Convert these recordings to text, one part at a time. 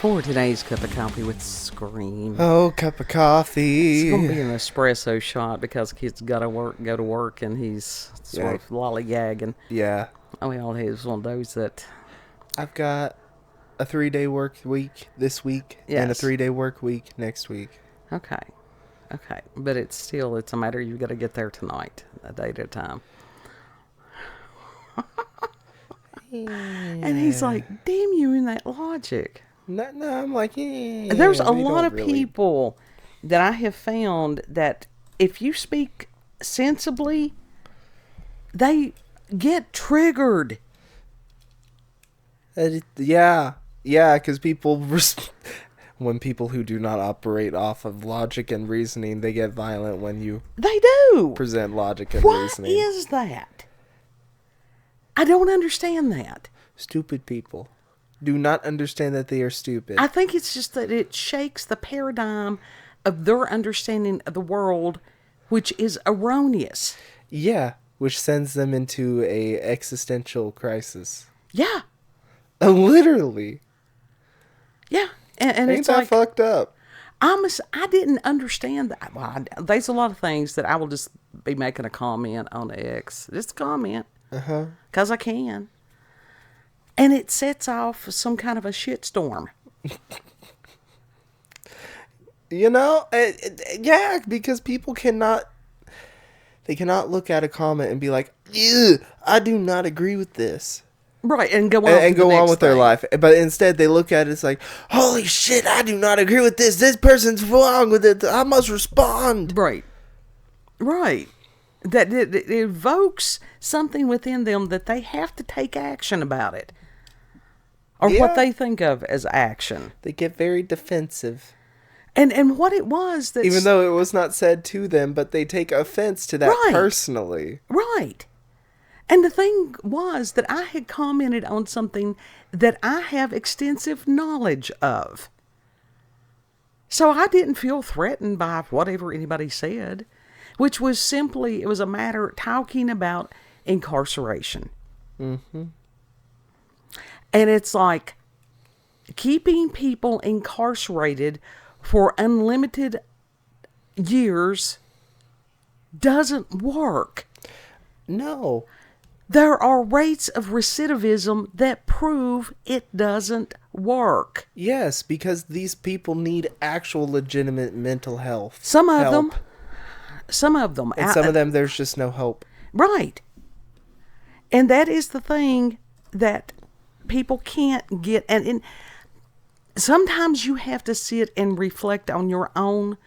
for today's cup of coffee with Scream. Oh, cup of coffee. It's going to be an espresso shot because kids got to go to work, and he's sort of lollygagging. Yeah. Oh, well, he's one of those that... I've got a 3-day work week this week and a 3-day work week next week. Okay. But it's a matter you got to get there tonight, a day at a time. And he's like, damn you in that logic. No, I'm like, yeah. There's a lot of people that I have found that if you speak sensibly, they get triggered. Yeah, because when people who do not operate off of logic and reasoning, they get violent when you present logic and reasoning. What is that? I don't understand that. Stupid people do not understand that they are stupid. I think it's just that it shakes the paradigm of their understanding of the world, which is erroneous. Yeah, which sends them into a existential crisis. Yeah. Literally. Yeah. And Ain't it's that like, fucked up? I didn't understand that. Well, there's a lot of things that I will just be making a comment on X. Just a comment. Uh-huh. Because I can. And it sets off some kind of a shitstorm. Yeah, because people cannot look at a comment and be like, ew, I do not agree with this. Right, and go on with their life. But instead, they look at it as like, holy shit, I do not agree with this. This person's wrong with it. I must respond. Right. That it evokes something within them that they have to take action about it. Or what they think of as action. They get very defensive. And what it was that... Even though it was not said to them, but they take offense to that personally. Right. And the thing was that I had commented on something that I have extensive knowledge of. So I didn't feel threatened by whatever anybody said, which was simply, it was a matter of talking about incarceration. Mm-hmm. And it's like keeping people incarcerated for unlimited years doesn't work. No. There are rates of recidivism that prove it doesn't work. Yes, because these people need actual legitimate mental health. Some of them. And some of them, there's just no hope. Right. And that is the thing that people can't get. And sometimes you have to sit and reflect on your own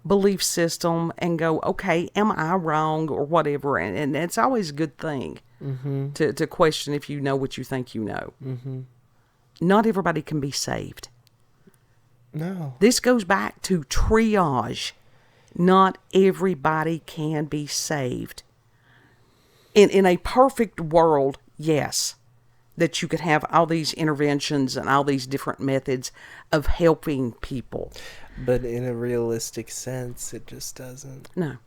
belief system and go, okay, am I wrong or whatever? And it's always a good thing to question if you know what you think you know. Mm-hmm. Not everybody can be saved. No. This goes back to triage. Not everybody can be saved. In a perfect world, yes, that you could have all these interventions and all these different methods of helping people. But in a realistic sense, it just doesn't. No,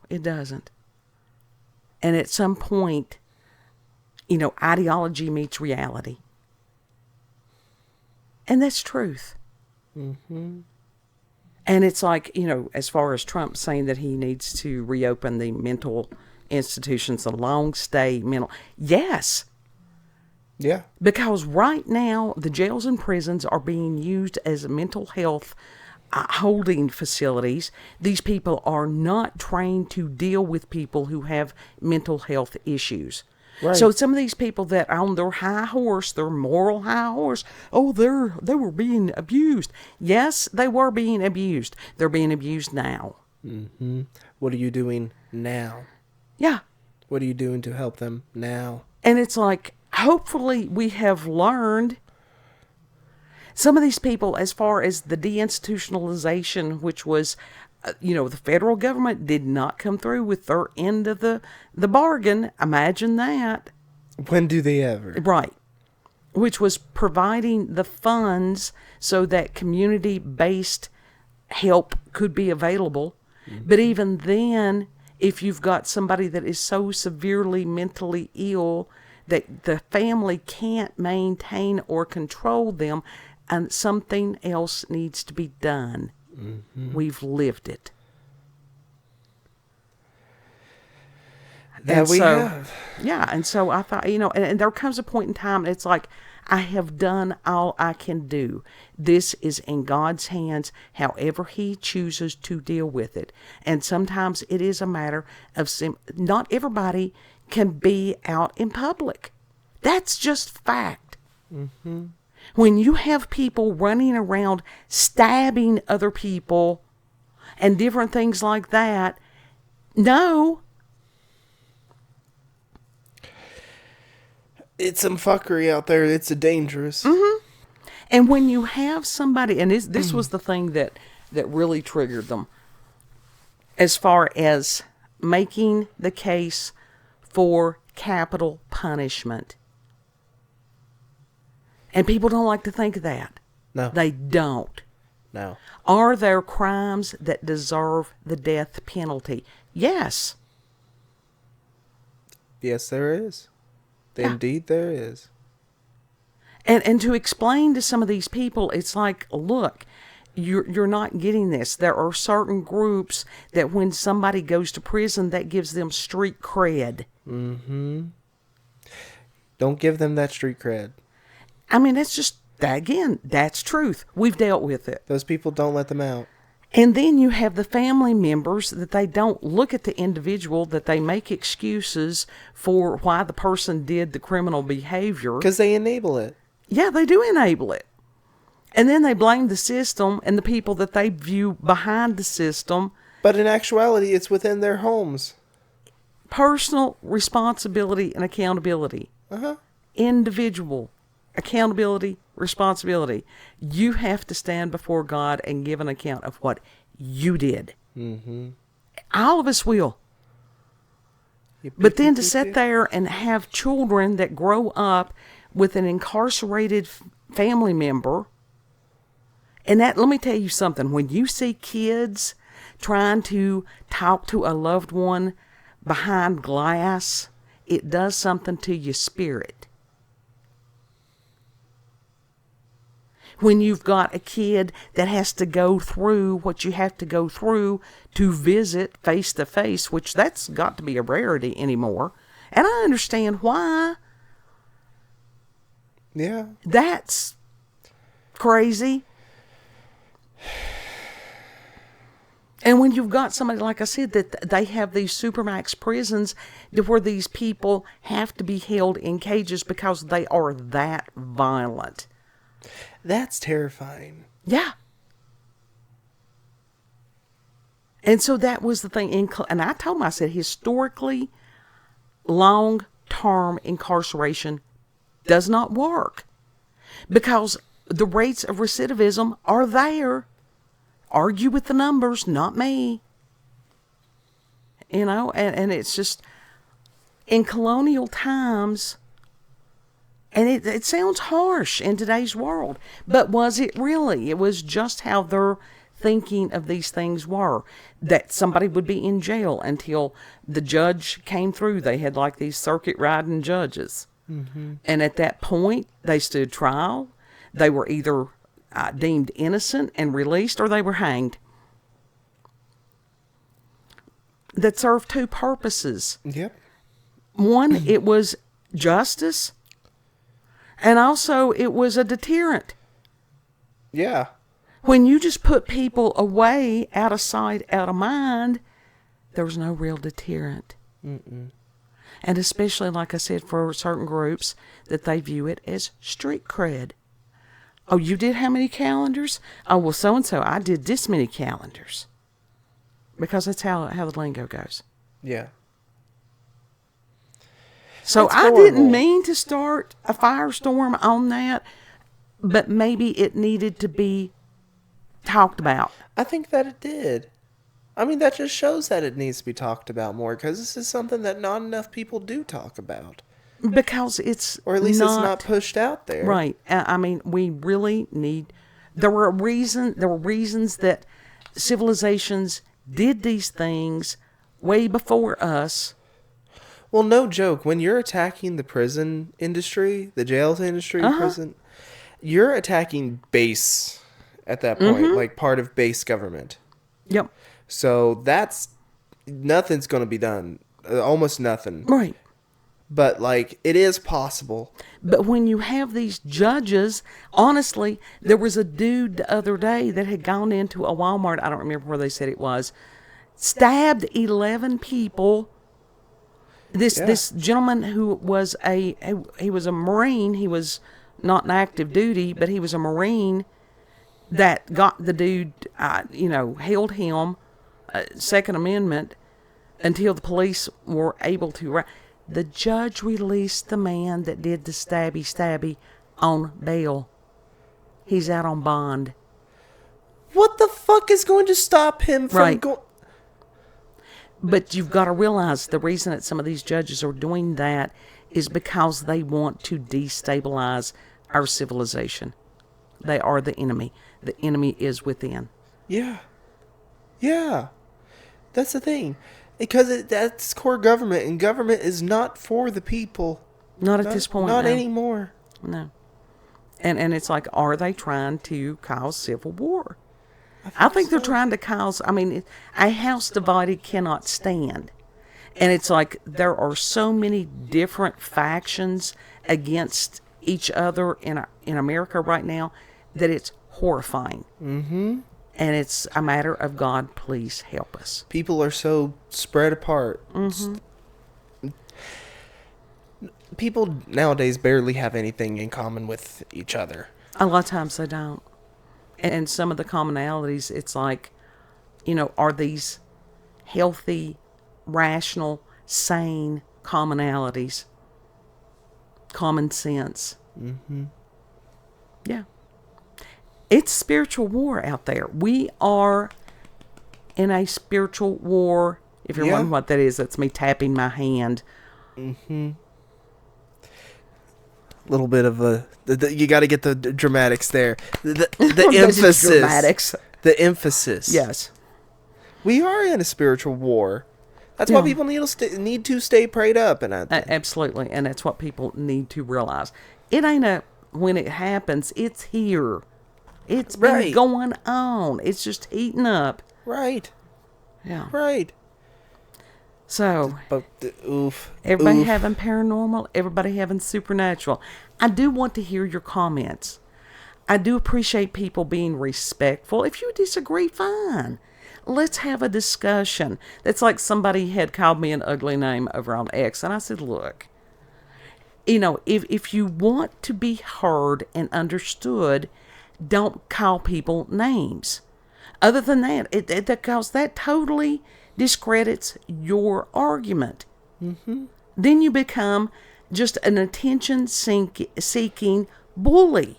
it doesn't. And at some point, ideology meets reality. And that's truth. Mm-hmm. And it's like, as far as Trump saying that he needs to reopen the mental institutions, the long stay mental. Yes. Yeah. Because right now, the jails and prisons are being used as mental health holding facilities. These people are not trained to deal with people who have mental health issues. Right. So some of these people that are on their high horse, their moral high horse, they were being abused. Yes, they were being abused. They're being abused now. Mm-hmm. What are you doing now? Yeah. What are you doing to help them now? And it's like, hopefully we have learned some of these people, as far as the deinstitutionalization, which was, the federal government did not come through with their end of the bargain. Imagine that. When do they ever? Right. Which was providing the funds so that community-based help could be available. Mm-hmm. But even then, if you've got somebody that is so severely mentally ill that the family can't maintain or control them, and something else needs to be done. Mm-hmm. We've lived it. That we have. Yeah, and so I thought, and there comes a point in time, it's like, I have done all I can do. This is in God's hands, however He chooses to deal with it. And sometimes it is a matter of, not everybody can be out in public. That's just fact. Mm-hmm. When you have people running around stabbing other people and different things like that, no. It's some fuckery out there. It's dangerous. Mm-hmm. And when you have somebody, and this was the thing that really triggered them, as far as making the case for capital punishment. And people don't like to think of that. No. They don't. No. Are there crimes that deserve the death penalty? Yes. Yes, there is. Yeah. Indeed, there is. And to explain to some of these people, it's like, look, you're not getting this. There are certain groups that when somebody goes to prison, that gives them street cred. Mm-hmm. Don't give them that street cred. I mean, that's just, again, that's truth. We've dealt with it. Those people, don't let them out. And then you have the family members that they don't look at the individual, that they make excuses for why the person did the criminal behavior. Because they enable it. Yeah, they do enable it. And then they blame the system and the people that they view behind the system. But in actuality, it's within their homes. Personal responsibility and accountability. Uh-huh. Individual accountability, responsibility. You have to stand before God and give an account of what you did. Mm-hmm. All of us will. But then to sit there and have children that grow up with an incarcerated family member, and that, let me tell you something, when you see kids trying to talk to a loved one behind glass, it does something to your spirit. When you've got a kid that has to go through what you have to go through to visit face to face, which that's got to be a rarity anymore. And I understand why. Yeah. That's crazy. And when you've got somebody, like I said, that they have these supermax prisons where these people have to be held in cages because they are that violent. That's terrifying. Yeah. And so that was the thing. And I told him, I said, historically, long-term incarceration does not work because the rates of recidivism are there. Argue with the numbers, not me. And it's just, in colonial times, and it sounds harsh in today's world, but was it really? It was just how their thinking of these things were. That somebody would be in jail until the judge came through. They had like these circuit riding judges. Mm-hmm. And at that point, they stood trial. They were either deemed innocent and released, or they were hanged. That served two purposes. Yep. One, it was justice. And also, it was a deterrent. Yeah. When you just put people away, out of sight, out of mind, there was no real deterrent. Mm-mm. And especially, like I said, for certain groups, that they view it as street cred. Oh, you did how many calendars? Oh, well, so-and-so, I did this many calendars. Because that's how the lingo goes. Yeah. So That's I horrible. didn't mean to start a firestorm on that, but maybe it needed to be talked about. I think that it did. I mean, that just shows that it needs to be talked about more, because this is something that not enough people do talk about. Because it's Or at least it's not pushed out there. Right. I mean, we really need... There were reasons that civilizations did these things way before us. Well, no joke. When you're attacking the prison industry, the jails industry, prison, you're attacking base at that point, like part of base government. Yep. So nothing's going to be done. Almost nothing. Right. But, like, it is possible. But when you have these judges, honestly, there was a dude the other day that had gone into a Walmart, I don't remember where they said it was, stabbed 11 people. This gentleman who was he was a Marine, he was not in active duty, but he was a Marine that got the dude, held him, Second Amendment, until the police were able to... The judge released the man that did the stabby on bail. He's out on bond. What the fuck is going to stop him from going... But you've got to realize the reason that some of these judges are doing that is because they want to destabilize our civilization. They are the enemy. The enemy is within. Yeah. Yeah. That's the thing. Because that's core government, and government is not for the people. Not at this point. Not anymore. No. And it's like, are they trying to cause civil war? I think they're trying to cause, a house divided cannot stand. And it's like there are so many different factions against each other in America right now that it's horrifying. Mm-hmm. And it's a matter of God, please help us. People are so spread apart. Mm-hmm. People nowadays barely have anything in common with each other. A lot of times they don't. And some of the commonalities, it's like, are these healthy, rational, sane commonalities? Common sense. Mm-hmm. Yeah. It's spiritual war out there. We are in a spiritual war. If you're wondering what that is, that's me tapping my hand. Mm-hmm. Little bit of you got to get the dramatics there. The emphasis. Dramatics. The emphasis. Yes. We are in a spiritual war. That's why people need to stay prayed up. Absolutely. And that's what people need to realize. It ain't when it happens, it's here. It's been going on. It's just heating up. Right. Yeah. Right. So, everybody having paranormal, everybody having supernatural. I do want to hear your comments. I do appreciate people being respectful. If you disagree, fine. Let's have a discussion. That's like somebody had called me an ugly name over on X, and I said, look, if you want to be heard and understood, don't call people names. Other than that, because that totally discredits your argument. Mm-hmm. Then you become just an attention-seeking bully.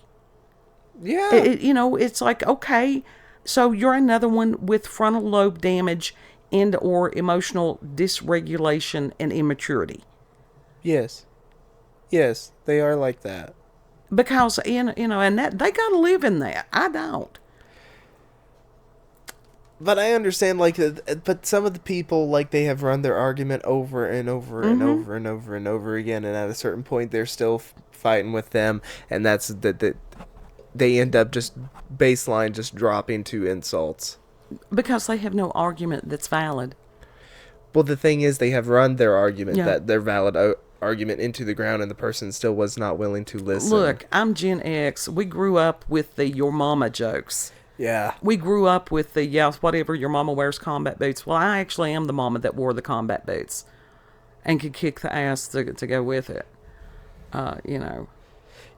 Yeah. It's like, okay, so you're another one with frontal lobe damage and or emotional dysregulation and immaturity. Yes. Yes, they are like that. Because, and that they got to live in that. I don't. But I understand, but some of the people, they have run their argument over and over and over and over and over again, and at a certain point, they're still fighting with them, and that's that they end up just baseline just dropping to insults. Because they have no argument that's valid. Well, the thing is, they have run their argument, that their valid argument into the ground, and the person still was not willing to listen. Look, I'm Gen X. We grew up with the your mama jokes. Yeah. We grew up with the, whatever, your mama wears combat boots. Well, I actually am the mama that wore the combat boots and could kick the ass to go with it.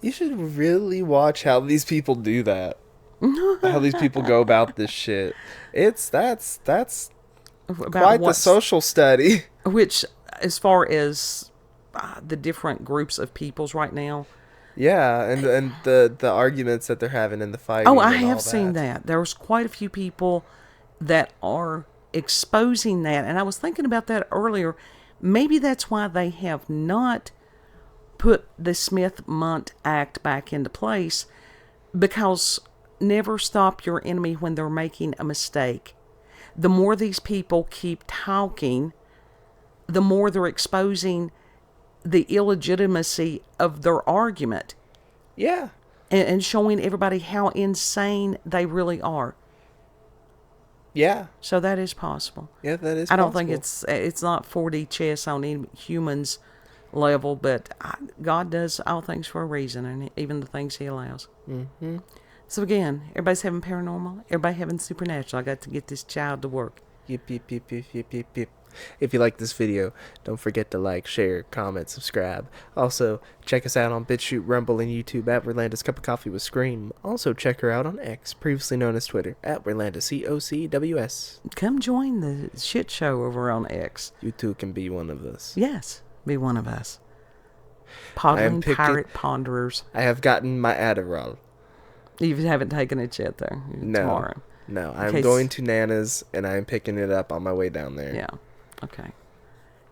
You should really watch how these people do that. How these people go about this shit. That's quite the social study. Which, as far as the different groups of peoples right now. Yeah, and the arguments that they're having in the fight. Oh, I have seen that. There's quite a few people that are exposing that. And I was thinking about that earlier. Maybe that's why they have not put the Smith-Mundt Act back into place. Because never stop your enemy when they're making a mistake. The more these people keep talking, the more they're exposing the illegitimacy of their argument. Yeah. And showing everybody how insane they really are. Yeah. So that is possible. Yeah, that is I don't possible. think it's not 4D chess on any human's level, but God does all things for a reason, and even the things he allows. Mm-hmm. So again, everybody's having paranormal, everybody having supernatural. I got to get this child to work. Yip, yip, yip, yip, yip, yip, yip. If you like this video, don't forget to like, share, comment, subscribe. Also, check us out on BitChute, Rumble, and YouTube at Relanda's Cup of Coffee with Scream. Also, check her out on X, previously known as Twitter, at Relanda COCWS. Come join the shit show over on X. You too can be one of us. Yes, be one of us. Podling pirate ponderers. I have gotten my Adderall. You haven't taken it yet, though. No. Tomorrow. No, I'm going to Nana's, and I'm picking it up on my way down there. Yeah. Okay.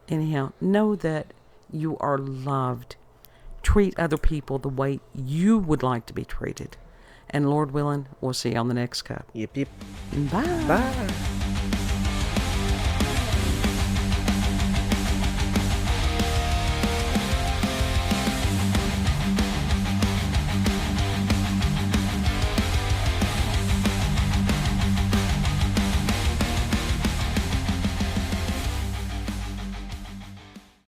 Anyhow, know that you are loved. Treat other people the way you would like to be treated. And Lord willing, we'll see you on the next cup. Yep, yep. Bye. Bye.